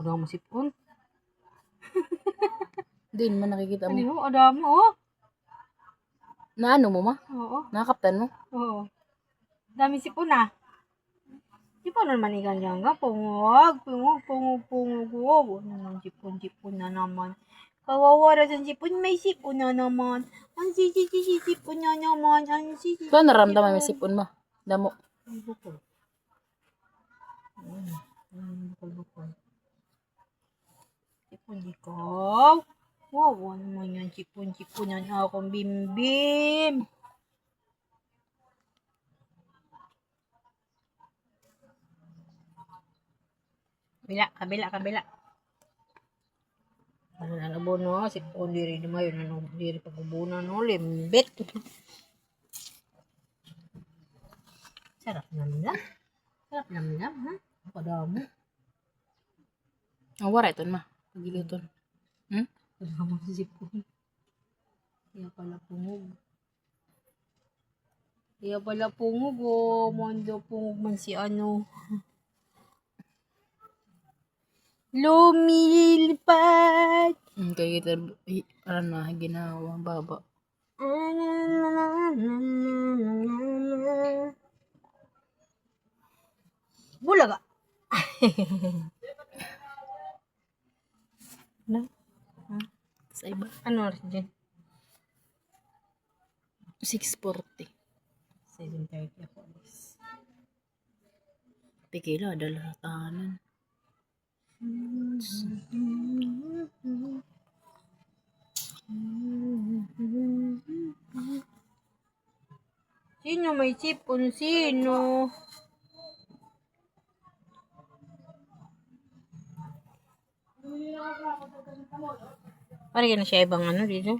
Ada mo sipon. Hindi naman nakikita mo. Ano, ada mo. Na ano mo ma? Oo. Nakakaptan mo? Oo. Dami sipon ah. Sipon naman ikan dyan nga. Pungog. Oh, sipon na naman. Kawawara sa sipon. May sipon na naman. Ang sipon na naman. So, naramdaman may sipon mo? Damo. Ang bukol. Bukol. Sipon ikaw. Wow, naman yan. Sipon-siponan akong bimbim. Kabila. Ano na nabo no? Sipon diri di mayon. Ano diri pagbubunan no? Limbit. Sarap namlam, ha? Padamo. Ang wara ito ma. Pagiluton. Padamo sa sipon. Kaya pala pungog, oh. Mondo pungog man si ano. Lumilipad. Kaya kita, ano na, ginawa, baba. Bulaga. No? Sa iba. Ano oras dyan? 6:40. 7:30 ako alis. Pikila, adalah tahanan. Sino may sipon? Sino? Parang na siya ibang ano dito.